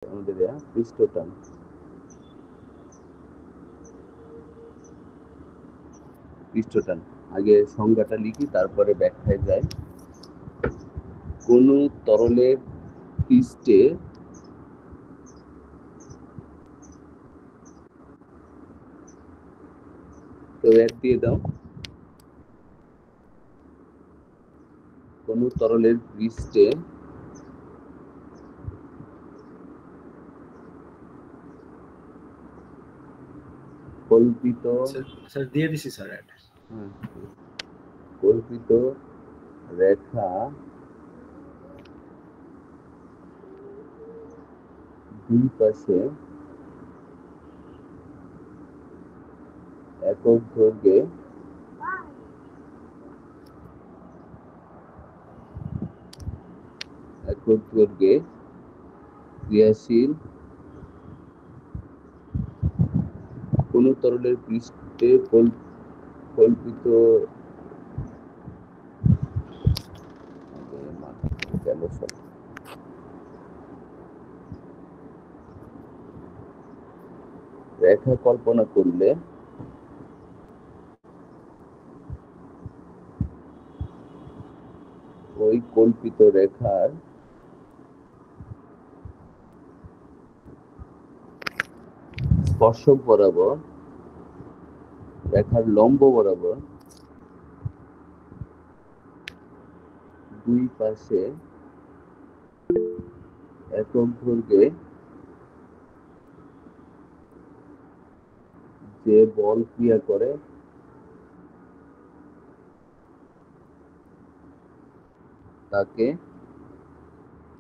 আমাদের পৃষ্ঠটান। পৃষ্ঠটান আগে সংজ্ঞাটা লিখি, তারপরে ব্যাখ্যায় যাই। কোন তরলের পৃষ্ঠে কেউ এক দিয়ে দাও। কোন তরলের পৃষ্ঠে কল্পিত স্যার দিয়ে দিছি স্যার এটা। কল্পিত রেখা দুই পাশে একক দৈর্ঘ্যে ক্রিয়াশীল কোন তরলের পৃষ্ঠে কল্পিত রেখা কল্পনা করলে ওই কল্পিত রেখার স্পর্শক বরাবর, রেখার লম্ব বরাবর দুই পাশে একক দৈর্ঘ্যে যে বল ক্রিয়া করে তাকে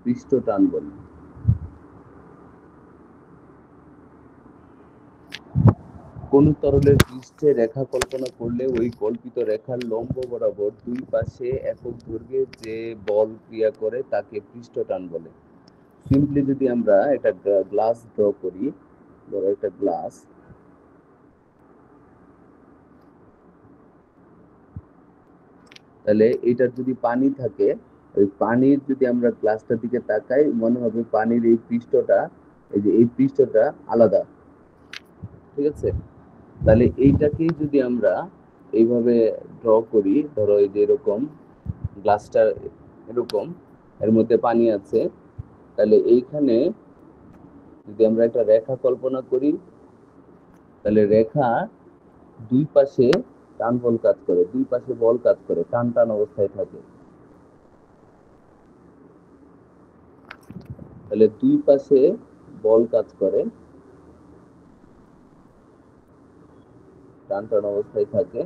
পৃষ্ঠটান বলে। কোন তরলের পৃষ্ঠে রেখা কল্পনা করলে ওই কল্পিত রেখার লম্ব বরাবর দুই পাশে একক দৈর্ঘ্যে যে বল ক্রিয়া করে তাকে পৃষ্ঠটান বলে। সিম্পলি যদি আমরা একটা গ্লাস ড্র করি, ধরো একটা গ্লাস, তাহলে এটার যদি পানি থাকে, ওই পানির যদি আমরা গ্লাসটার দিকে তাকাই, মনে হবে পানির এই পৃষ্ঠটা, এই যে এই পৃষ্ঠটা আলাদা, ঠিক আছে? তাহলে এইটাকেই যদি আমরা এইভাবে ড্র করি, ধরো এই যে এরকম গ্লাসটা এরকম, এর মধ্যে পানি আছে, তাহলে এইখানে যদি আমরা একটা রেখা কল্পনা করি, তাহলে রেখা দুই পাশে টান বল কাজ করে, দুই পাশে বল কাজ করে, টান টান অবস্থায় থাকে। তাহলে দুই পাশে বল কাজ করে, টান টান অবস্থায় থাকে।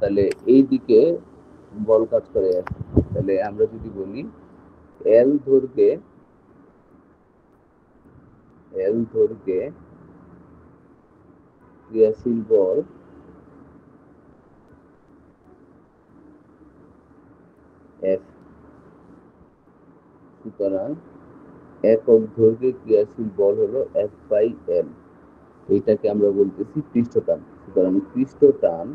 তাহলে এই দিকে বল কাজ করে। তাহলে আমরা যদি বলি এল দৈর্ঘ্যে ক্রিয়াশীল বল এফ, সুতরাং একক দৈর্ঘ্যে ক্রিয়াশীল বল হলো এফ বাই এল। এইটাকে আমরা বলতেছি পৃষ্ঠটান। সুতরাং পৃষ্ঠটান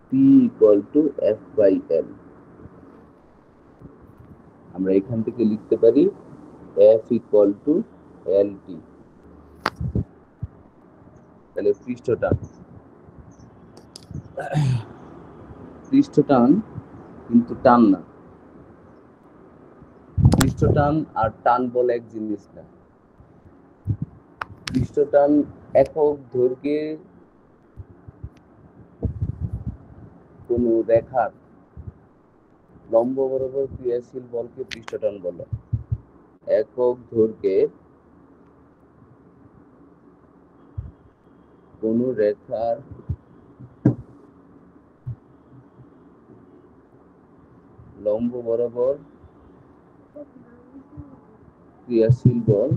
P equal to F by L. আমরা এখান থেকে লিখতে পারি F equal to L T. তাহলে পৃষ্ঠটান কিন্তু টান না। পৃষ্ঠটান আর টান বল এক জিনিস না। পৃষ্ঠটান একক দৈর্ঘ্যে কোন রেখার লম্ব বরাবর ক্রিয়াশীল বলকে পৃষ্ঠটান বলে। একক দৈর্ঘ্যে কোন রেখার লম্ব বরাবর ক্রিয়াশীল বল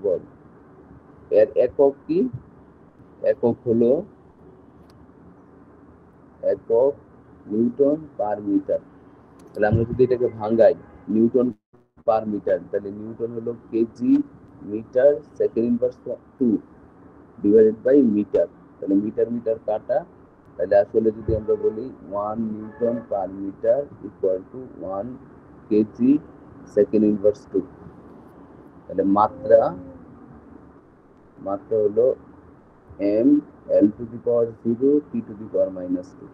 বল। এর একক কি? একক হলো একক নিউটন পার মিটার। তাহলে আমরা যদি এটাকে ভাঙাই নিউটন পার মিটার, তাহলে নিউটন হলো KG metre second inverse 2 divided by metre. তাহলে মিটার মিটার কাটা, তাহলে আসলে যদি আমরা বলি 1 newton per metre equal to 1 KG second inverse 2। তাহলে মাত্রা হলো m l to the power 0 t to the power -2।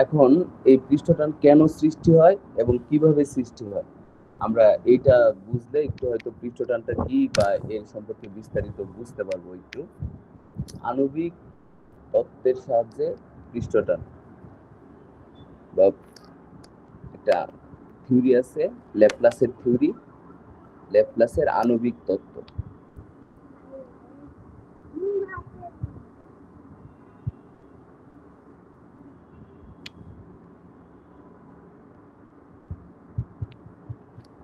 এখন এই পৃষ্ঠটান কেন সৃষ্টি হয় এবং কিভাবে সৃষ্টি হয়, আমরা এইটা বুঝলে একটু হয়তো পৃষ্ঠটানটা কি বা এর সম্পর্কে বিস্তারিত বুঝতে পারবো একটু। আণবিক তত্ত্বের সাহায্যে পৃষ্ঠটান বা একটা থিওরি আছে, ল্যাপ্লাসের থিওরি, ল্যাপ্লাসের আণবিক তত্ত্ব।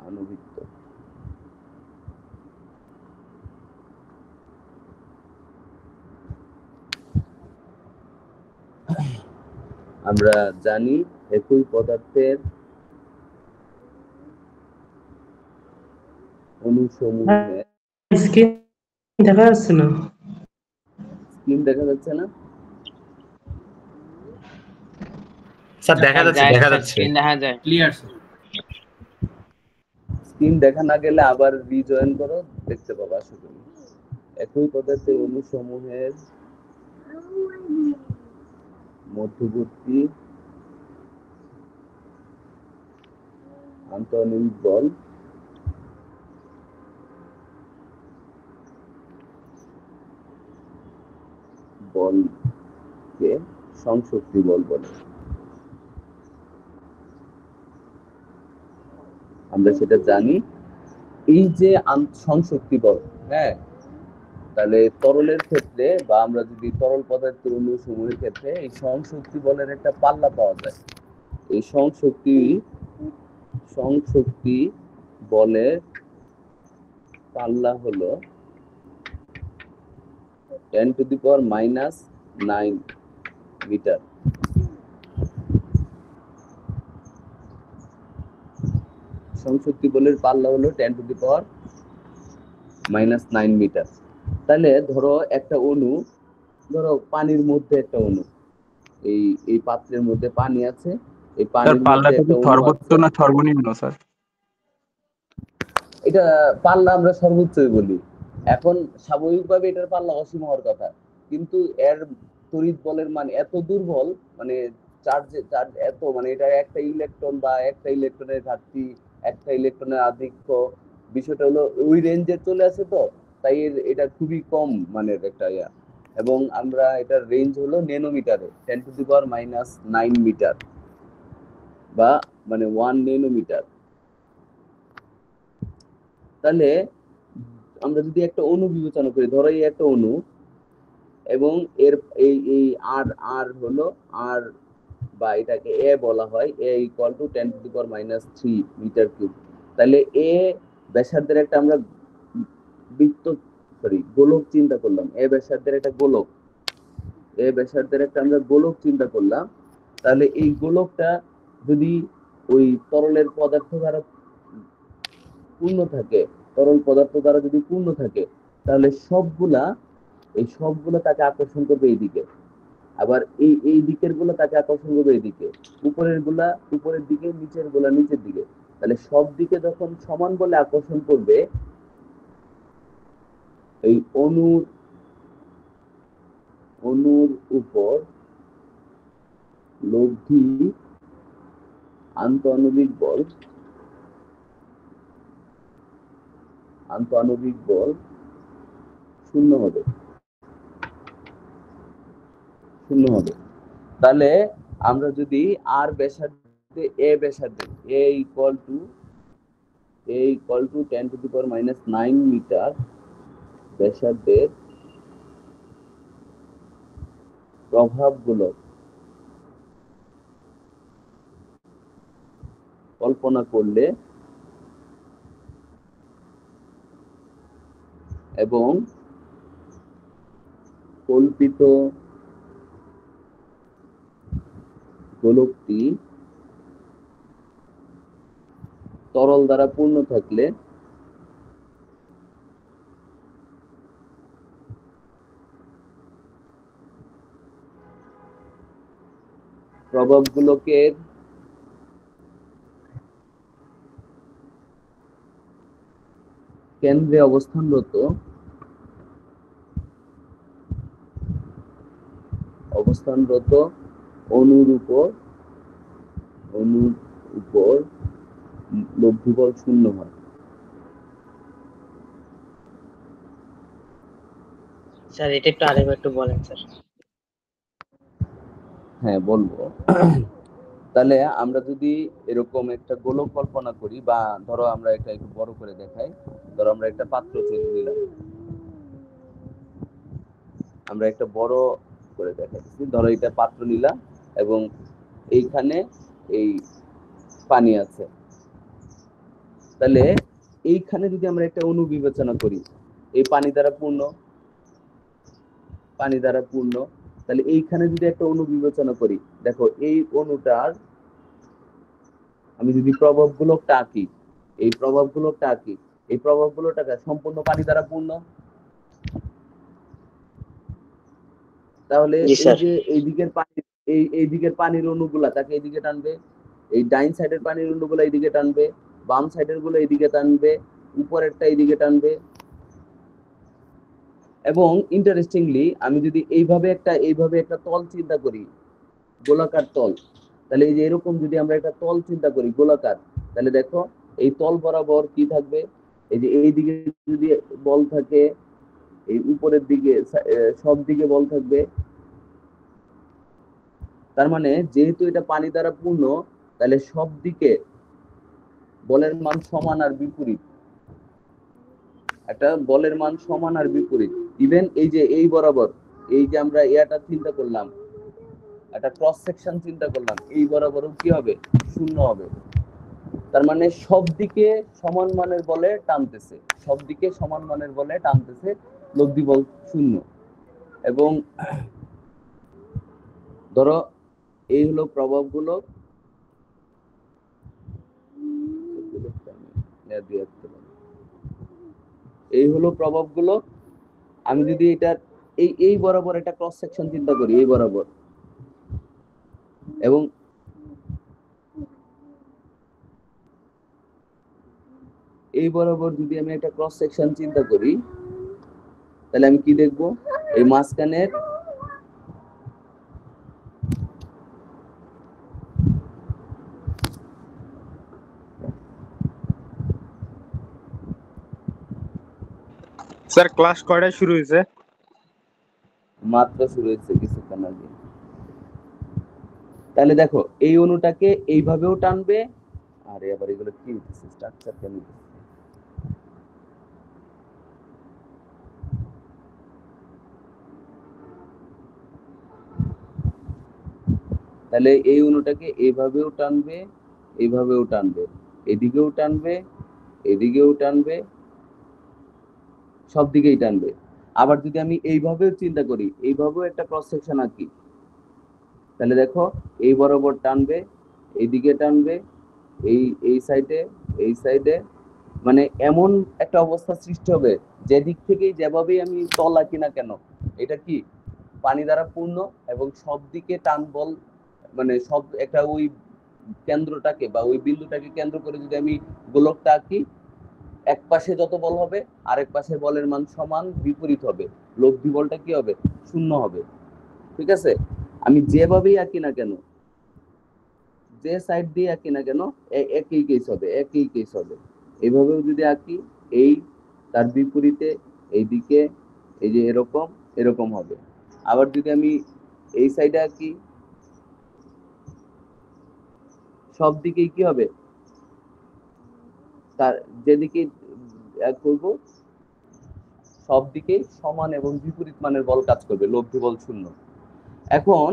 আণবিক তত্ত্ব আমরা জানি একই পদার্থের অণুসমূহের স্ক্রিন দেখা যাচ্ছে না। স্ক্রিন দেখা যাচ্ছে না? স্যার দেখা যাচ্ছে স্ক্রিন দেখা যায় ক্লিয়ার স্যার। স্ক্রিন দেখা না গেলে আবার রিজয়েন করো, দেখতে পাবো আশা করি। একই পদার্থের অণুসমূহের মধ্যবর্তী আন্তঃআণবিক বল বলকে সংশক্তি বল বলে। আমরা সেটা জানি। এই যে সংশক্তি বল, হ্যাঁ, তাহলে তরলের ক্ষেত্রে বা আমরা যদি তরল পদার্থের অণুসমূহের ক্ষেত্রে এই সংশক্তি বলের একটা পাল্লা পাওয়া যায়। এই সংশক্তি বলের পাল্লা হলো 10 টু দি পাওয়ার -9 মিটার। সংশক্তি বলের পাল্লা হলো 10 টু দি পাওয়ার -9 মিটার। তাহলে ধরো একটা অণু, ধরো পানির মধ্যে একটা অণু, এই পাত্রের মধ্যে পানি আছে, এই পানির মধ্যে একটা অণু সর্বোচ্চ আছে। না সর্বনিম্ন স্যার? এটা পাল্লা আমরা সর্বোচ্চই বলি। এখন স্বাভাবিকভাবে এটার পাল্লা অসীম হওয়ার কথা, কিন্তু এর তড়িৎ বলের মান এত দুর্বল, মানে চার্জ এত, মানে এটা একটা ইলেকট্রন বা একটা ইলেকট্রনের ঘাটতি, একটা ইলেকট্রনের আধিক্য, বিষয়টা হলো ওই রেঞ্জে চলে আসে, তো তাই এটা খুবই কম মানের একটা ইয়া। এবং আমরা এটার রেঞ্জ হলো ন্যানোমিটারে, 10 টু দি পাওয়ার -9 মিটার বা মানে 1 ন্যানোমিটার। তাহলে আমরা যদি একটা অণু বিবেচনা করি, ধরো এই একটা অণু, এবং এর এই আর হলো আর, বা এটাকে এ বলা হয়, A equal to 10 to the power -3 metre cube. তাহলে এ ব্যাসার্ধের একটা আমরা বৃত্ত, গোলক চিন্তা করলাম, এ ব্যাসার্ধের একটা গোলক, এ ব্যাসার্ধের একটা আমরা গোলক চিন্তা করলাম। তাহলে এই গোলকটা যদি ওই তরলের পদার্থ দ্বারা পূর্ণ থাকে, তরল পদার্থ দ্বারা যদি পূর্ণ থাকে, তাহলে সবগুলা তাকে আকর্ষণ করবে এইদিকে, আবার এই দিকের গুলো তাকে আকর্ষণ করবে এইদিকে, উপরের গুলা উপরের দিকে, নিচের গুলা নিচের দিকে। তাহলে সব দিকে যখন সমান বলে আকর্ষণ করবে, এই অণুর উপর লব্ধি আন্তঃআণবিক বল শূন্য হবে। তাহলে আমরা যদি আর ব্যাসার্ধে A equal to 10 to the power -9 metre ব্যাসার্ধের প্রভাবগুলো কল্পনা করলে এবং গোলকটি তরল দ্বারা পূর্ণ থাকলে প্রবাব গোলকের কেন্দ্রে অবস্থানরত অণুর উপর লব্ধি বল শূন্য হয়। স্যার এটা একটু আরেকবার একটু বলেন স্যার। হ্যাঁ বলবো। তাহলে আমরা যদি এরকম একটা গোলক কল্পনা করি, বা ধরো আমরা এটা একটু বড় করে দেখাই, ধরো আমরা একটা পাত্র নিলাম, আমরা একটা বড় করে দেখাচ্ছি, ধরো এটা পাত্র নিলাম এবং এইখানে এই পানি আছে। তাহলে এইখানে যদি আমরা একটা অণু বিবেচনা করি, এই পানি দ্বারা পূর্ণ, তাহলে এইখানে যদি একটা অণু বিবেচনা করি, দেখো এই অণুটার আমি যদি প্রভাব গোলকটা আঁকি, এই প্রভাব গোলকটা সম্পূর্ণ পানি দ্বারা পূর্ণ। তাহলে এই যে এই দিকের পানির অণুগুলা তাকে এইদিকে টানবে, এই ডাইন সাইডের পানির অণুগুলা এইদিকে টানবে, বাম সাইডের গুলো এইদিকে টানবে, উপরেরটা এইদিকে টানবে। এবং ইন্টারেস্টিংলি আমি যদি এইভাবে একটা তল চিন্তা করি, গোলাকার তল, তাহলে এই যে এরকম যদি আমরা একটা তল চিন্তা করি গোলাকার, তাহলে দেখো এই তল বরাবর কি থাকবে, এই যে এই দিকে যদি বল থাকে, এই উপরের দিকে সব দিকে বল থাকবে। তার মানে যেহেতু এটা পানি দ্বারা পূর্ণ, তাহলে সব দিকে বলের মান সমান আর বিপরীত। একটা বলের মান সমান আর বিপরীত। ইভেন এই যে এই বরাবর, এই যে আমরা এটা চিন্তা করলাম, একটা ক্রস সেকশন চিন্তা করলাম, এই বরাবরও কি হবে, শূন্য হবে। তার মানে সব দিকে সমান মানের বলে টানতেছে, লব্ধি বল শূন্য। এবং ধরো এই হলো প্রভাবগুলো, এই হলো প্রভাবগুলো। আমি যদি এটা এই বরাবর একটা ক্রস সেকশন চিন্তা করি, এই বরাবর, এবং এই বরাবর যদি আমি একটা ক্রস সেকশন চিন্তা করি, তাহলে আমি কি দেখব, এই মাঝখানের স্যার ক্লাস কয়টায় শুরু হয়েছে? মাত্রা শুরু হয়েছে কিছুক্ষণ আগে। তাহলে দেখো এই অণুটাকে এইভাবেও টানবে, আর এবার এগুলো কি হচ্ছে, স্ট্রাকচার কেন, তাহলে এই অণুটাকে এইভাবেও টানবে, এদিকেও টানবে, সব দিকেই টানবে। আবার যদি আমি এইভাবেও চিন্তা করি, এইভাবেও একটা ক্রস সেকশন আঁকি, তাহলে দেখো এই বরাবর টানবে, এইদিকে টানবে, এই সাইডে, মানে এমন একটা অবস্থা সৃষ্টি হবে, যেদিক থেকেই যেভাবেই আমি তল আঁকি না কেন, এটা কি পানি দ্বারা পূর্ণ, এবং সব দিকে টান বল, মানে সব একটা ওই কেন্দ্রটাকে বা ওই বিন্দুটাকে কেন্দ্র করে যদি আমি গোলকটা আঁকি, এক পাশে যত বল হবে আরেক পাশে বলের মান সমান বিপরীত হবে, লব্ধি বলটা কি হবে, শূন্য হবে। ঠিক আছে, আমি যেভাবেই আঁকি না কেন, যে সাইড দিয়ে আঁকি না কেন, একই কেস হবে। এইভাবেও যদি আঁকি, এই তার বিপরীতে এইদিকে এই যে এরকম হবে। আবার যদি আমি এই সাইডে আঁকি, সব দিকেই কি হবে, তার যেদিকে করব সব দিকেই সমান এবং বিপরীত মানের বল কাজ করবে, লব্ধি বল শূন্য। এখন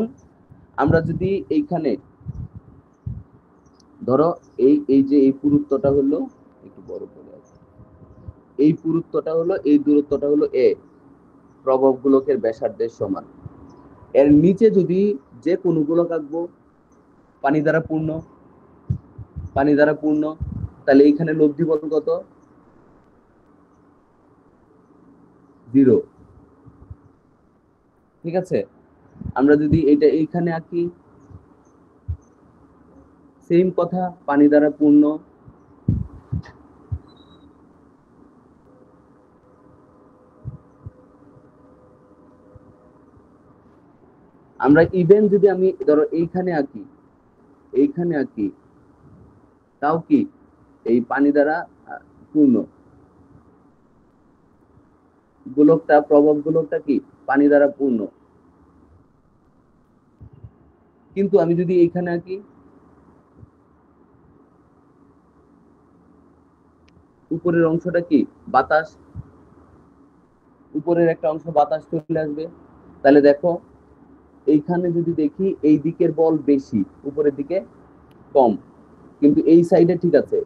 আমরা যদি এইখানে ধরো এই যে এই পুরুত্বটা হলো, একটু বড় করে আছে, এই পুরুত্বটা হলো, এই দূরত্বটা হলো এ, প্রভাব গোলকের ব্যাসার্ধের সমান। এর নিচে যদি যে কোনো গোলক আঁকবো, পানি দ্বারা পূর্ণ, পানি দ্বারা পূর্ণ। তাহলে এইখানে লব্ধি বল কত? 0। ঠিক আছে, আমরা যদি এটা এইখানে আঁকি, সেম কথা, পানি দ্বারা পূর্ণ। আমরা ইভেন যদি আমি ধরো এইখানে আঁকি, এইখানে আঁকি, তাও কি এই পানি দ্বারা পূর্ণ। গোলকটা, প্রভাব গোলকটা কি পানি দ্বারা পূর্ণ। কিন্তু আমি যদি এইখানে আঁকি, উপরের অংশটা কি বাতাস, উপরের একটা অংশ বাতাস চলে আসবে। তাহলে দেখো এইখানে যদি দেখি এই দিকের বল বেশি, উপরের দিকে কম, কিন্তু এই সাইডে ঠিক আছে,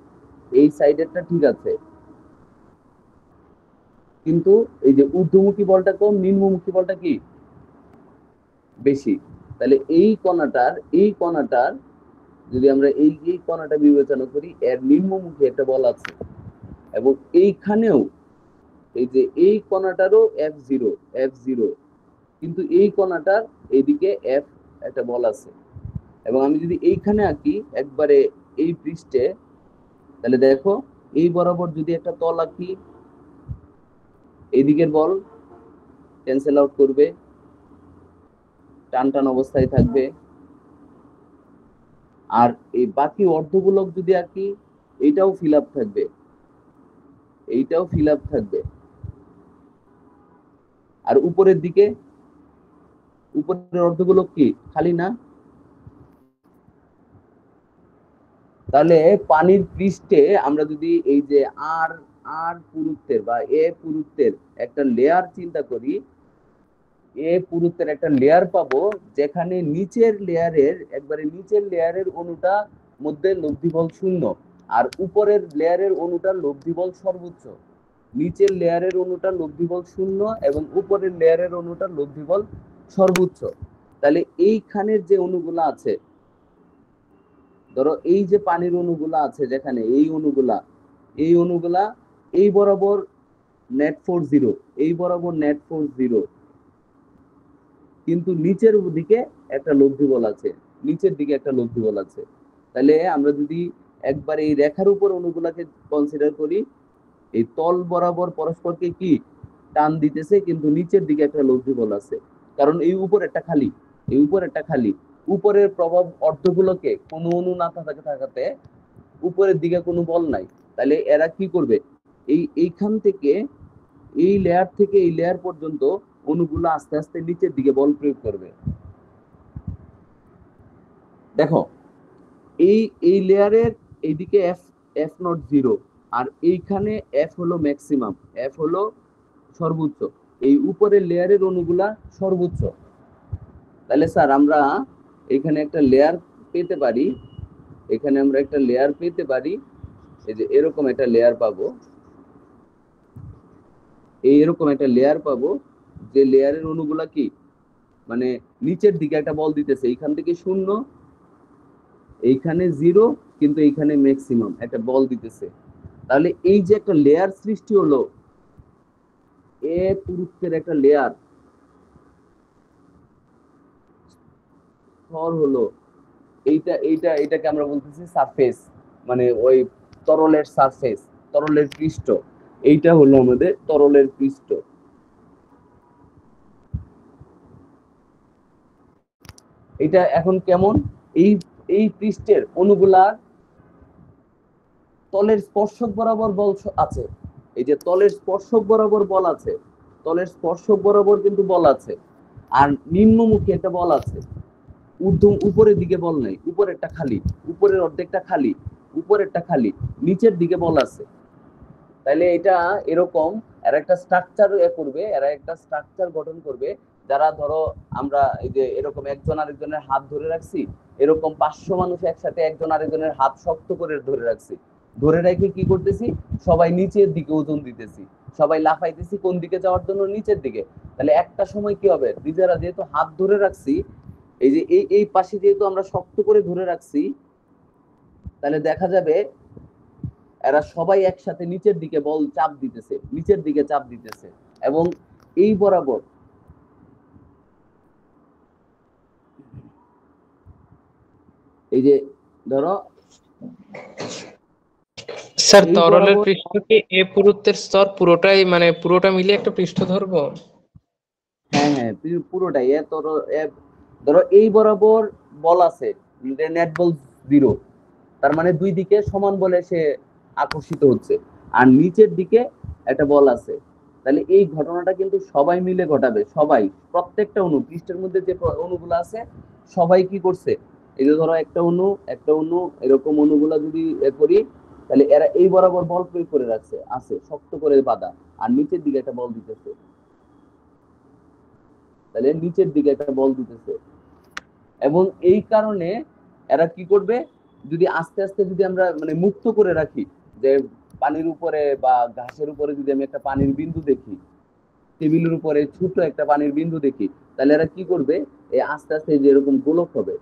এই সাইডেরটা ঠিক আছে, কিন্তু এই যে ঊর্ধ্বমুখী বলটা কম, নিম্নমুখী বলটা কি বেশি। তাহলে এই কণাটার যদি আমরা এই কণাটা বিবেচনা করি, এর নিম্নমুখী একটা বল আছে, এবং এইখানেও এই যে এই কণাটারও F0, কিন্তু এই কণাটার এইদিকে F একটা বল আছে। এবং আমি যদি এইখানে আঁকি একবারে এই পৃষ্ঠে, তাহলে দেখো এই বরাবর যদি একটা তল আঁকি, এইদিকের বল ক্যান্সেল আউট করবে, টান টান অবস্থায় থাকবে। আর এই বাকি অর্ধগোলক যদি আঁকি, এইটাও ফিল আপ থাকবে, এইটাও ফিল আপ থাকবে। আর উপরের দিকে, উপরের অর্ধগোলক কি খালি না? তাহলে পানির পৃষ্ঠে আমরা যদি এই যে আর পুরুত্বের বা এ পুরুত্বের একটা লেয়ার চিন্তা করি, এ পুরুত্বের একটা লেয়ার পাবো, যেখানে নিচের লেয়ারের, একবারে নিচের লেয়ারের অণুটা মধ্যে লব্ধি বল 0, আর উপরের লেয়ারের অণুটার লব্ধি বল সর্বোচ্চ। নিচের লেয়ারের অণুটার লব্ধি বল 0 এবং উপরের লেয়ারের অণুটার লব্ধি বল সর্বোচ্চ। তাহলে এইখানের যে অণুগুলা আছে, ধরো এই যে পানির অণুগুলা আছে, যেখানে এই অণুগুলা এই বরাবর নেট ফোর্স 0, এই বরাবর নেট ফোর্স 0, কিন্তু নিচের দিকে একটা লব্ধি বল আছে, নিচের দিকে একটা লব্ধি বল আছে। তাহলে আমরা যদি একবার এই রেখার উপর অণুগুলাকে কনসিডার করি, এই তল বরাবর পরস্পরকে কি টান দিতেছে, কিন্তু নিচের দিকে একটা লব্ধি বল আছে, কারণ এই উপর একটা খালি, এই উপর একটা খালি। উপরের প্রভাব অর্ধগুলোকে কোনো অণু না থাকাতে উপরের দিকে কোনো বল নাই। তাহলে এরা কি করবে, এইখান থেকে এই লেয়ার থেকে এই লেয়ার পর্যন্ত অণুগুলো আস্তে আস্তে নিচের দিকে বল প্রয়োগ করবে। দেখো এই লেয়ারের এইদিকে এফ নট 0, আর এইখানে এফ হলো ম্যাক্সিমাম, এফ হলো সর্বোচ্চ, এই উপরের লেয়ারের অণুগুলা সর্বোচ্চ। তাহলে স্যার আমরা এখানে একটা লেয়ার পেতে পারি, এখানে আমরা একটা লেয়ার পেতে পারি, এই যে এরকম একটা লেয়ার পাবো, এরকম একটা লেয়ার পাবো, যে লেয়ারের অণুগুলা কি মানে নিচের দিকে একটা বল দিতেছে, এইখান থেকে 0, এইখানে 0, কিন্তু এইখানে ম্যাক্সিমাম একটা বল দিতেছে। তাহলে এই যে একটা লেয়ার সৃষ্টি হলো, এ পুরুত্বের একটা লেয়ার স্তর হলো, এইটাকে আমরা বলতেছি সারফেস, মানে ওই তরলের সারফেস, তরলের পৃষ্ঠ। এইটা হলো আমাদের তরলের পৃষ্ঠ। এটা এখন কেমন, এই পৃষ্ঠের অণুগুলার তলের স্পর্শক বরাবর বল আছে, এই যে তলের স্পর্শক বরাবর বল আছে, তলের স্পর্শক বরাবর কিন্তু বল আছে, আর নিম্নমুখী একটা বল আছে, উপরের দিকে বল নাই, উপরেরটা খালি, উপরের অর্ধেকটা খালি, উপরেরটা খালি, নিচের দিকে বল আছে। তাহলে এটা এরকম এরা একটা স্ট্রাকচার করবে, এরা একটা স্ট্রাকচার গঠন করবে, যারা ধরো আমরা এই যে এরকম একজন আরেকজনের হাত ধরে রাখছি, এরকম 500 মানুষ একসাথে একজন আরেকজনের হাত শক্ত করে ধরে রাখছি, ধরে রেখে কি করতেছি, সবাই নিচের দিকে ওজন দিতেছি, সবাই লাফাইতেছি কোন দিকে যাওয়ার জন্য, নিচের দিকে। তাহলে একটা সময় কি হবে, নিজেরা যেহেতু হাত ধরে রাখছি, এই যে এই পাশে যেহেতু আমরা শক্ত করে ধরে রাখছি, তাহলে দেখা যাবে এরা সবাই একসাথে নিচের দিকে বল চাপ দিতেছে, নিচের দিকে চাপ দিতেছে, এবং এই বরাবর এই যে ধরো স্যার এই তরলের বরাবর, পৃষ্ঠ কি এ পুরুত্বের স্তর পুরোটাই মানে পুরোটা মিলে একটা পৃষ্ঠ ধরবো? হ্যাঁ হ্যাঁ পুরোটাই ধরো এই বরাবর বল আছে, নেট বল 0, তার মানে দুই দিকে সমান বলে সে আকর্ষিত হচ্ছে, আর নিচের দিকে একটা বল আছে। তাহলে এই ঘটনাটা কিন্তু সবাই মিলে ঘটাবে, সবাই, প্রত্যেকটা অণু পৃষ্ঠের মধ্যে যে অণুগুলো আছে সবাই কি করছে, এই যে ধরো একটা অণু এরকম অণুগুলা যদি করি, তাহলে এরা এই বরাবর বল প্রয়োগ করে রাখছে, আছে শক্ত করে বাঁধা, আর নিচের দিকে একটা বল দিতেছে, তাহলে নিচের দিকে একটা বল দিতেছে। এবং এই কারণে এরা কি করবে, যদি আস্তে আস্তে যদি আমরা মানে মুক্ত করে রাখি, যে পানির উপরে বা ঘাসের উপরে যদি আমি একটা পানির বিন্দু দেখি, টেবিলের উপরে ছোট একটা পানির বিন্দু দেখি, তাহলে এরা কি করবে, এই আস্তে আস্তে যে এরকম গোলক হবে,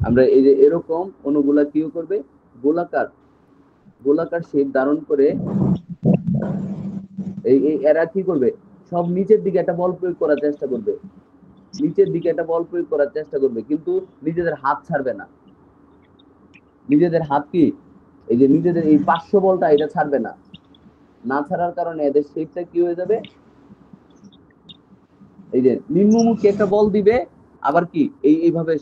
আমরা এই যে এরকম অণুগুলা কি করবে, গোলাকার গোলাকার শেপ ধারণ করে এই এরা কি করবে, সব নিচের দিকে একটা বল প্রয়োগ করার চেষ্টা করবে, নিচের দিকে একটা বল প্রয়োগ করার চেষ্টা করবে, কিন্তু নিজেদের হাত ছাড়বে না, নিজেদের হাত কি, এই যে নিজেদের এই 500 বলটা এটা ছাড়বে না, না ছাড়ার কারণে এদের শেপটা কি হয়ে যাবে, এই যে নিম্নমুখী একটা বল দিবে, আবার কি এইভাবে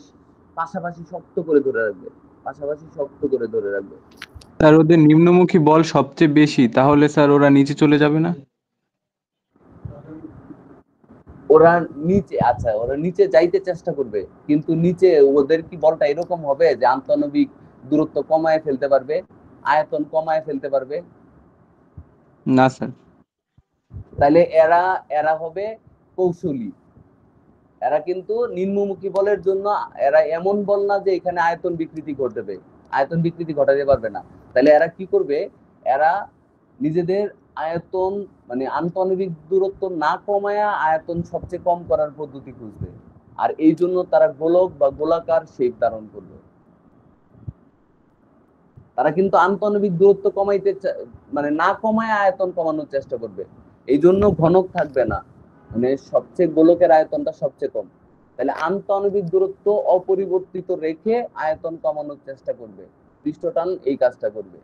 পাশাপাশি শক্ত করে ধরে রাখবে, পাশাপাশি শক্ত করে ধরে রাখবে। স্যার ওদের নিম্নমুখী বল সবচেয়ে বেশি, তাহলে স্যার ওরা নিচে চলে যাবে না? ওরা নিচে, আচ্ছা ওরা নিচে যাইতে চেষ্টা করবে, কিন্তু নিচে ওদের কি বলটা এরকম হবে যে আন্তঃনবিক দূরত্ব কমায় ফেলতে পারবে, আয়তন কমায় ফেলতে পারবে? না স্যার। তাহলে এরা এরা হবে কৌশলী, এরা কিন্তু নিম্নমুখী বলের জন্য এরা এমন বল না যে এখানে আয়তন বিকৃতি ঘটবে, আয়তন বিকৃতি ঘটাতে পারবে না। তাহলে এরা কি করবে, এরা নিজেদের আয়তন মানে আন্তঃনবিক দূরত্ব না কমায়া আয়তন সবচেয়ে কম করার পদ্ধতি খুঁজবে, আর এই জন্য তারা গোলক বা গোলাকার শেপ ধারণ করবে। তারা কিন্তু আন্তঃনবিক দূরত্ব কমাইতে মানে না কমায় আয়তন কমানোর চেষ্টা করবে, এই জন্য ঘনক থাকবে না, মানে সবচেয়ে গোলকের আয়তনটা সবচেয়ে কম। তাহলে আন্তঃনবিক দূরত্ব অপরিবর্তিত রেখে আয়তন কমানোর চেষ্টা করবে, পৃষ্ঠটান এই কাজটা করবে,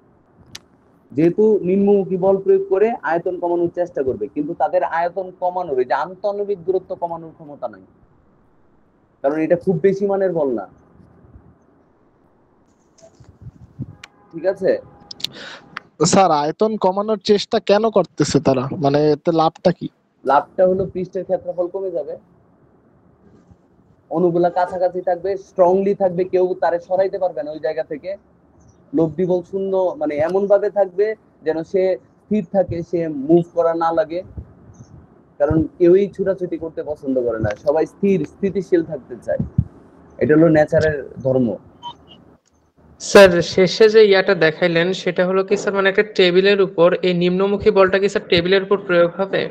যেহেতু নিম্নমুখী বল প্রয়োগ করে আয়তন কমানোর চেষ্টা করবে, কিন্তু তাদের আয়তন কমানোর এই যে আন্তঃনবিক দূরত্ব কমানোর ক্ষমতা নাই, কারণ এটা খুব বেশি মানের বল না। ঠিক আছে স্যার আয়তন কমানোর চেষ্টা কেন করতেছে তারা, মানে এতে লাভটা কি? লাভটা হলো পৃষ্ঠের ক্ষেত্রফল কমে যাবে, অণুগুলা কাছাকাছি থাকবে, স্ট্রংলি থাকবে, কেউ তারে সরাইতে পারবে না ওই জায়গা থেকে, লব্ধি বল শূন্য মানে এমন ভাবে থাকবে যেন সে স্থির থাকে, সে মুভ করা না লাগে, কারণ কেউই ছুটাছুটি করতে পছন্দ করে না, সবাই স্থিতিশীল থাকতে চায়, এটা হলো নেচারের ধর্ম। স্যার শেষে যে ইয়াটা দেখাইলেন সেটা হলো কি স্যার, মানে একটা টেবিলের উপর এই নিম্নমুখী বলটা কি স্যার টেবিলের উপর প্রয়োগ হবে?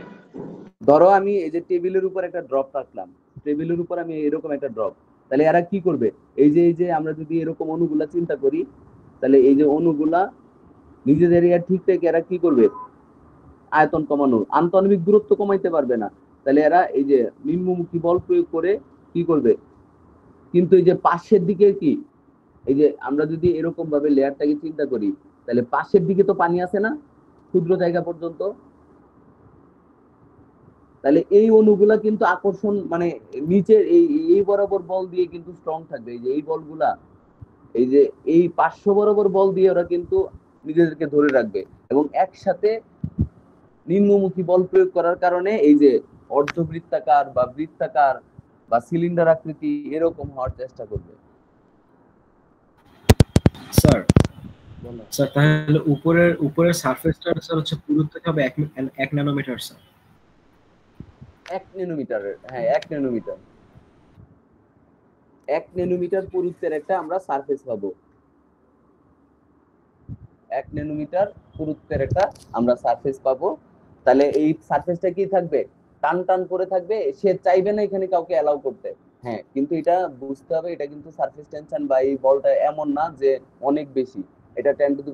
ধরো আমি এই যে টেবিলের উপর একটা ড্রপ রাখলাম, টেবিলের উপর আমি এরকম একটা ড্রপ, তাহলে এরা কি করবে, এই যে আমরা যদি এরকম অণুগুলা চিন্তা করি, তাহলে এই যে অণুগুলা নিজেদের ঠিক থেকে এরা কি করবে, আয়তন কমানো, আন্তঃনবিক দূরত্ব কমাইতে পারবে না, তাহলে এরা এই যে নিম্নমুখী বল প্রয়োগ করে কি করবে, কিন্তু এই যে পাশের দিকে কি, এই যে আমরা যদি এরকম ভাবে লেয়ারটাকে চিন্তা করি, তাহলে পাশের দিকে তো পানি আছে না ক্ষুদ্র জায়গা পর্যন্ত, তাহলে এই অণুগুলা কিন্তু আকর্ষণ মানে নিচের এই বরাবর বল দিয়ে কিন্তু স্ট্রং থাকবে, এই যে এই বলগুলা, এই যে এই 500 বরাবর বল দিয়ে ওরা কিন্তু নিজেদেরকে ধরে রাখবে, এবং একসাথে নিম্নমুখী বল প্রয়োগ করার কারণে এই যে অর্ধবৃত্তাকার বা বৃত্তাকার বা সিলিন্ডার আকৃতি এরকম হওয়ার চেষ্টা করবে। স্যার স্যার তাহলে উপরের সারফেসটা স্যার হচ্ছে পুরুত্ব হবে 1 ন্যানোমিটার স্যার। 1 ন্যানোমিটারের, হ্যাঁ 1 ন্যানোমিটার, 1 ন্যানোমিটার পুরুত্বের একটা আমরা সারফেস পাবো, 1 ন্যানোমিটার পুরুত্বের একটা আমরা সারফেস পাবো। তাহলে এই সারফেসটা কি থাকবে, টান টান করে থাকবে, সে চাইবে না এখানে কাউকে অ্যালাউ করতে। হ্যাঁ, কিন্তু এটা বুঝতে হবে, এটা কিন্তু সারফেস টেনশন বা এই বলটা এমন না যে অনেক বেশি। এটা 10⁻³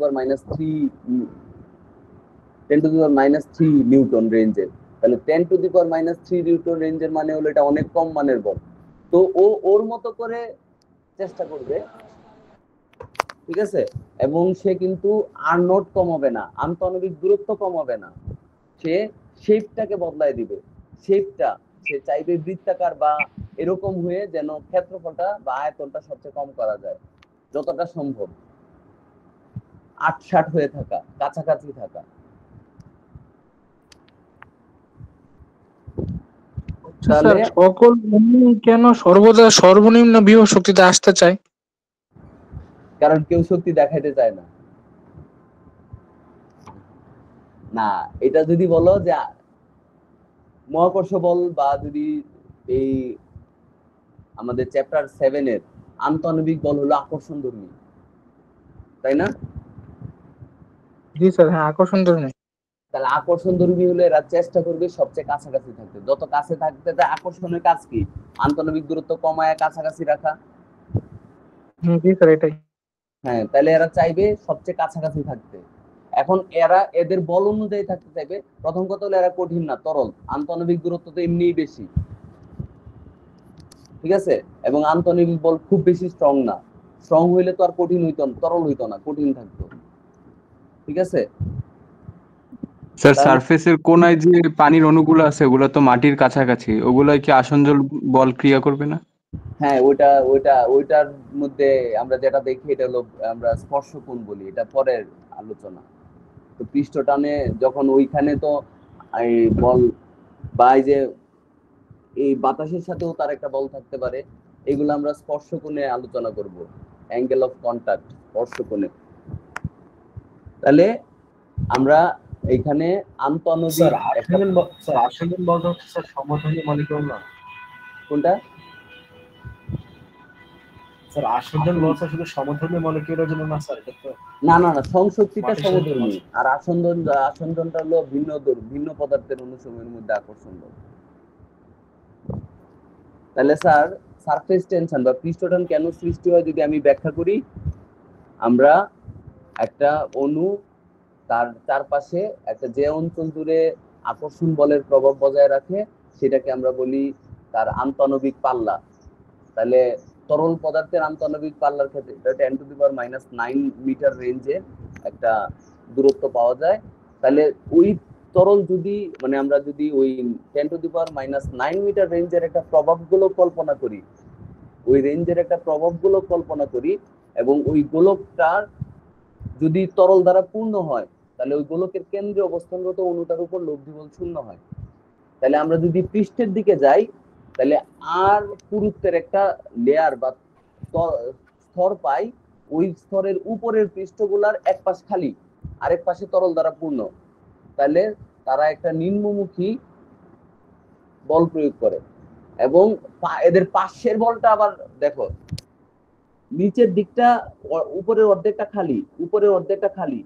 নিউটন রেঞ্জের। তাহলে 10⁻³ নিউটন রেঞ্জের মানে হলো এটা অনেক কম মানের বল। তো ওর মতো করে চেষ্টা করবে, ঠিক আছে? এবং সে কিন্তু আর নোট কমাবে না, আন্তঃনবিক দূরত্ব কমাবে না, সে শেপটাকে বদলায় দিবে। শেপটা সে চাইবে বৃত্তাকার বা এরকম হয়ে যেন ক্ষেত্রফলটা বা আয়তনটা সবচেয়ে কম করা যায়, যতটা সম্ভব ৮৬ হয়ে থাকা, কাছাকাছি থাকা। স্যার সকল কেন সর্বদা সর্বনিম্ন বিভব শক্তিতে আসতে চায়? কারণ কেউ শক্তি দেখাইতে চায় না। না, এটা যদি বলো যে মহাকর্ষ বল বা যদি এই আমাদের চ্যাপ্টার 7 এর আন্তঃনবিক বল হলো আকর্ষণধর্মী, তাই না? জি স্যার, হ্যাঁ আকর্ষণধর্মী। তাহলে আকর্ষণধর্মী হলে এরা চেষ্টা করবে সবচেয়ে কাছাকাছি থাকতে, যত কাছে থাকতে চায়। আকর্ষণের কাজ কি? আন্তঃনবিক দূরত্ব কমায় কাছাকাছি রাখা। জি স্যার, এটাই। হ্যাঁ, তাহলে এরা চাইবে সবচেয়ে কাছাকাছি থাকতে। এখন এরা এদের বল অনুযায়ী থাকতে চাইবে। প্রথম কথা হলো এরা কঠিন না, তরল। আন্তঃনবিক দূরত্ব তো এমনিই বেশি, ঠিক আছে? এবং আন্তঃনবিক বল খুব বেশি স্ট্রং না। স্ট্রং হইলে তো আর কঠিন হইতো না, তরল হইতো না, কঠিন থাকতো, ঠিক আছে? স্যার সারফেসের কোনায় যে পানির অণুগুলো আছে ওগুলো তো মাটির কাছাকাছি, ওগুলাই কি আসনজল বল ক্রিয়া করবে না? হ্যাঁ, ওইটার মধ্যে আমরা যেটা দেখি এটা হলো আমরা স্পর্শ কোণ বলি, এটা পরের আলোচনা। তো পৃষ্ঠটানে যখন ওইখানে তো এই বল বা এই যে এই বাতাসের সাথেও তার একটা বল থাকতে পারে, এগুলো আমরা স্পর্শ কোণে আলোচনা করব, অ্যাঙ্গেল অফ কন্টাক্ট, স্পর্শ কোণে। তাহলে আমরা এখানে আন্তঃনবিক স্যার আসঞ্জন বলটা হচ্ছে স্যার সমধর্মী মলিকিউল না? কোনটা স্যার আসঞ্জন বল স্যার শুধু সমধর্মী মলিকিউলের জন্য না স্যার? এটা তো না, সংশক্তিটা সমধর্মী, আর আসঞ্জনটা হলো ভিন্ন পদার্থের অনুসমূহের মধ্যে আকর্ষণ বল। তাহলে স্যার সারফেস টেনশন বা পৃষ্ঠটান কেন সৃষ্টি হয় যদি আমি ব্যাখ্যা করি। আমরা একটা অণু তার চারপাশে একটা যে অঞ্চল জুড়ে আকর্ষণ বলের প্রভাব বজায় রাখে সেটাকে আমরা বলি তার আন্তঃনবিক পাল্লা। তাহলে তরল পদার্থের আন্তঃনবিক পাল্লার ক্ষেত্রে এটা 10⁻⁹ মিটার রেঞ্জে একটা দূরত্ব পাওয়া যায়। তাহলে ওই তরল যদি মানে আমরা যদি ওই 10⁻⁹ মিটার রেঞ্জের একটা প্রভাবগুলো কল্পনা করি, ওই রেঞ্জের একটা প্রভাবগুলো কল্পনা করি এবং ওই গোলকটার যদি তরল দ্বারা পূর্ণ হয় তাহলে ওই গোলকের কেন্দ্রে অবস্থানগত অণুটার উপর লব্ধি বল 0 হয়। তাহলে আমরা যদি পৃষ্ঠের দিকে যাই তাহলে আর পুরুত্বের একটা লেয়ার বা স্তর পাই, ওই স্তরের উপরের পৃষ্ঠগুলার এক পাশ খালি, আরেক পাশে তরল দ্বারা পূর্ণ। তাহলে তারা একটা নিম্নমুখী বল প্রয়োগ করে এবং এদের পাশের বলটা আবার দেখো, নিচের দিকটা উপরের অর্ধেকটা খালি,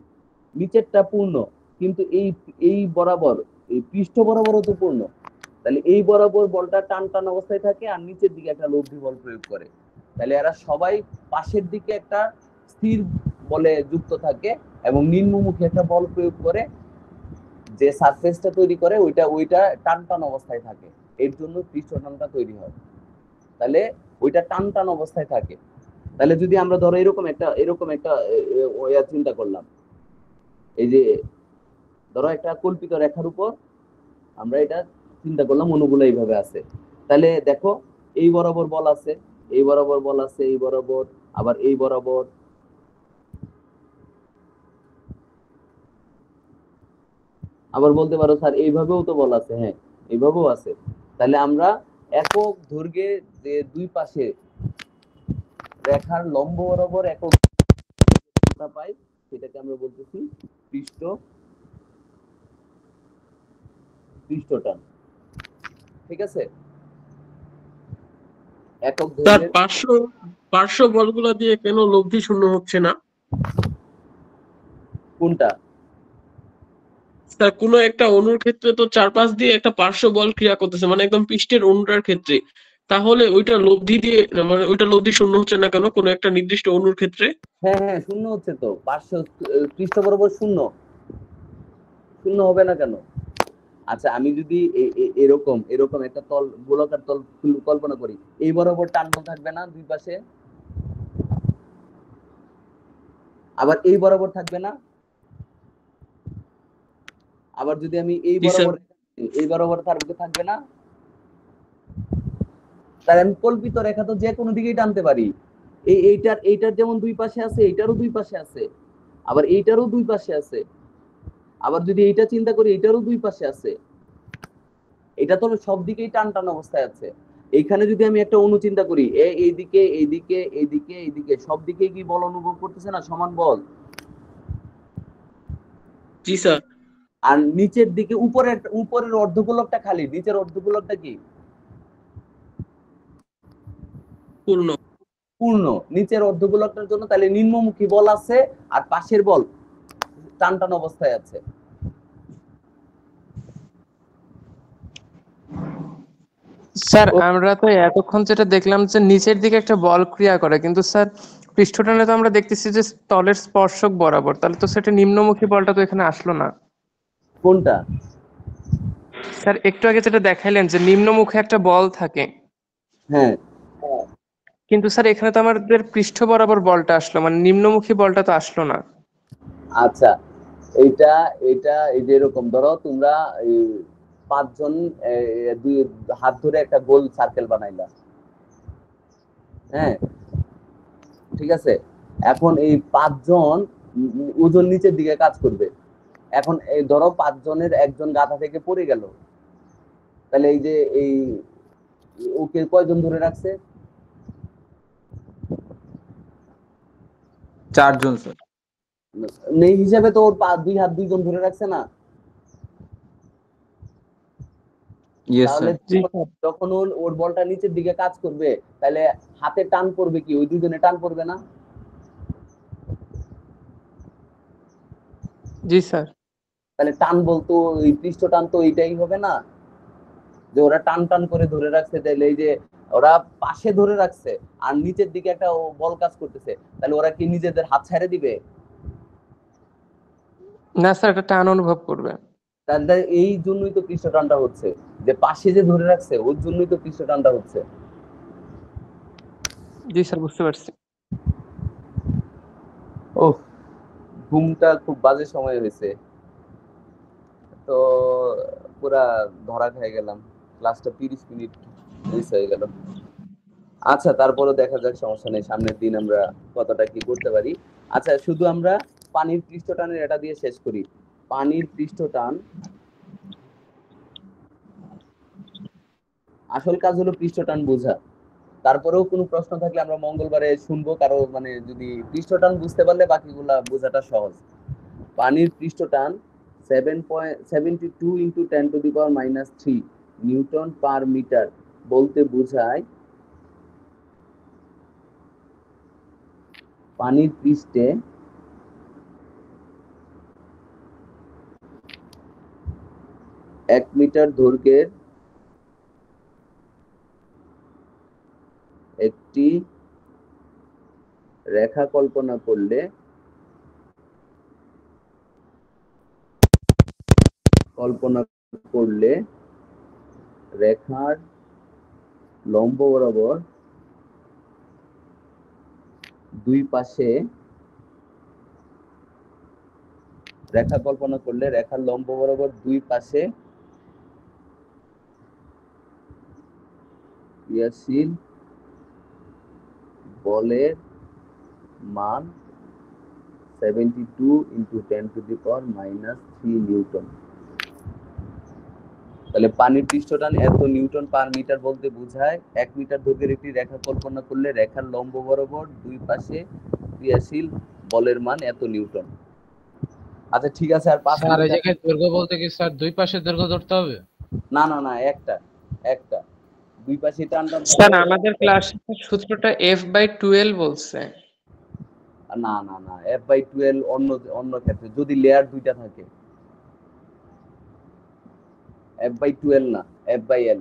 নিচেরটা পূর্ণ, কিন্তু এই বরাবর এই পৃষ্ঠ বরাবরও তো পূর্ণ। তাহলে এই বরাবর বলটা টান টান অবস্থায় থাকে আর নিচের দিকে একটা লব্ধি বল প্রয়োগ করে। তাহলে এরা সবাই পাশের দিকে একটা স্থির বলে যুক্ত থাকে এবং নিম্নমুখী একটা বল প্রয়োগ করে, যে সারফেসটা তৈরি করে ওইটা টান টান অবস্থায় থাকে, এর জন্য পৃষ্ঠটানটা তৈরি হয়। তাহলে ওইটা টান টান অবস্থায় থাকে। তাহলে যদি আমরা ধরো এরকম একটা চিন্তা করলাম, এই যে ধরো একটা কল্পিত রেখার উপর আমরা এটা চিন্তা করলাম, অণুগুলো এইভাবে আছে। তাহলে দেখো এই বরাবর বল আছে, এই বরাবর বল আছে, এই বরাবর, আবার এই বরাবর, আবার বলতে পারো স্যার এইভাবেও তো বল আছে। হ্যাঁ, এইভাবেও আছে। তাহলে আমরা একক দৈর্ঘ্যে যে দুই পাশে রেখার লম্ব বরাবর একক পাই সেটাকে আমরা বলতেছি পৃষ্ঠটান, ঠিক আছে? একক স্যার পার্শ্ব বলগুলা দিয়ে কেন লব্ধি শূন্য হচ্ছে না? কোনটা স্যার কোনো একটা অণুর ক্ষেত্রে তো চারপাশ দিয়ে একটা পার্শ্ব বল ক্রিয়া করতেছে, মানে একদম পৃষ্ঠের অণুটার ক্ষেত্রে, তাহলে ওইটা লব্ধি দিয়ে, মানে ওইটা লব্ধি শূন্য হচ্ছে না কেন কোনো একটা নির্দিষ্ট অণুর ক্ষেত্রে? হ্যাঁ শূন্য হচ্ছে তো, পার্শ্ব পৃষ্ঠ বরাবর শূন্য, শূন্য হবে না কেন? আচ্ছা আমি যদি এরকম এরকম একটা তল, গোলাকার তল কল্পনা করি, এই বরাবর টান বল থাকবে না দুই পাশে, আবার এই বরাবর থাকবে না, আবার যদি আমি এই বরাবর থাকবে না, তার আমি কল্পিত রেখা তো যে কোনো দিকেই টানতে পারি। এইটার যেমন দুই পাশে আছে, এইটারও দুই পাশে আছে, আবার এইটারও দুই পাশে আছে, আবার যদি এইটা চিন্তা করি এইটারও দুই পাশে আছে। এটা তো সব দিকেই টান টান অবস্থায় আছে। এইখানে যদি আমি একটা অণু চিন্তা করি, এইদিকে এইদিকে এইদিকে এইদিকে সব দিকে কি বল অনুভব করতেছে না, সমান বল? জি স্যার। আর নিচের দিকে উপরের অর্ধগোলকটা খালি, নিচের অর্ধগোলকটা কি পূর্ণ? পূর্ণ। নিচের অর্ধগোলকটার জন্য তাহলে নিম্নমুখী বল আছে আর পাশের বল টান টান অবস্থায় আছে। স্যার আমরা তো এতক্ষণ যেটা দেখলাম যে নিচের দিকে একটা বল ক্রিয়া করে, কিন্তু স্যার পৃষ্ঠটানে তো আমরা দেখতেছি যে তলের স্পর্শক বরাবর, তাহলে তো সেটা নিম্নমুখী বলটা তো এখানে আসলো না। কোনটা? স্যার একটু আগে যেটা দেখাইলেন যে নিম্নমুখী একটা বল থাকে, হ্যাঁ, কিন্তু স্যার এখানে তো আমাদের পৃষ্ঠ বরাবর বলটা আসলো, মানে নিম্নমুখী বলটা তো আসলো না। আচ্ছা এটা এটা এই যে এরকম ধরো তোমরা এই 5 জন দুই হাত ধরে একটা গোল সার্কেল বানাইলা, হ্যাঁ ঠিক আছে। এখন এই 5 জন ওজন নিচের দিকে কাজ করবে। এখন এই ধরো 5 জনের একজন গাধা থেকে পড়ে গেল, তাহলে এই যে এই ওকে কয়জন ধরে রাখছে? 4 জন স্যার। নেই হিসাবে তো ওর দুই হাত 2 জন ধরে রাখছে না? তাহলে যখন ওর বলটা নিচের দিকে কাজ করবে, তাহলে হাতে টান পড়বে কি, ওই দুজনে টান পড়বে না? জি স্যার। তাহলে টান বলতো ওই পৃষ্ঠ টান তো এইটাই হবে না, যে ওরা টান টান করে ধরে রাখছে, তাহলে এই যে ওরা পাশে ধরে রাখছে আর নিচের দিকে একটা বল কাজ করতেছে, তাহলে ওরা কি নিজেদের হাত ছেড়ে দিবে? না স্যার, এটা টান অনুভব করবে। তাহলে এই জন্যই তো পৃষ্ঠ টানটা হচ্ছে, যে পাশে যে ধরে রাখছে ওর জন্যই তো পৃষ্ঠ টানটা হচ্ছে। জি স্যার, বুঝতে পারছি। ও ঘুমটা খুব বাজে সময় হয়েছে, তো পুরা ধরা খেয়ে গেলাম, ক্লাসটা 30 মিনিট মিস হয়ে গেল। আচ্ছা তারপরে দেখা যাক, সমস্যা নেই, সামনের দিন আমরা কতটা কি করতে পারি। আচ্ছা শুধু আমরা পানির পৃষ্ঠ টানের এটা দিয়ে শেষ করি। পানির পৃষ্ঠ টান, আসল কাজ হলো পৃষ্ঠ টান বোঝা। তারপরেও কোনো প্রশ্ন থাকলে আমরা মঙ্গলবারে শুনবো, কারো মানে যদি পৃষ্ঠ টান বুঝতে পারলে বাকিগুলা বোঝাটা সহজ। পানির পৃষ্ঠ টান 7.72 × 10⁻³ নিউটন পার মিটার বলতে বোঝায় পানির পৃষ্ঠে এক মিটার দৈর্ঘ্যের একটি রেখা কল্পনা করলে রেখার লম্ব বরাবর দুই পাশে রেখার লম্ব বরাবর দুই পাশে ক্রিয়াশীল বলের মান 72 × 10⁻³ নিউটন। তাহলে পানির পৃষ্ঠ টান এত নিউটন পার মিটার বলতে বোঝায় 1 মিটার দৈর্ঘ্যের একটি রেখা কল্পনা করলে রেখার লম্ব বরাবর দুই পাশে ক্রিয়াশীল বলের মান এত নিউটন। আচ্ছা ঠিক আছে, আর 5 স্যার এই জায়গায় দৈর্ঘ্য বলতে কি স্যার দুই পাশে দৈর্ঘ্য ধরতে হবে? না না না, একটা দুই পাশে টান টান। স্যার আমাদের ক্লাসে সূত্রটা f/12 বলছে। না না না, f/12 অন্য ক্ষেত্রে, যদি লেয়ার দুইটা থাকে। এফ বাই টুয়েলভ না, এফ বাই এল।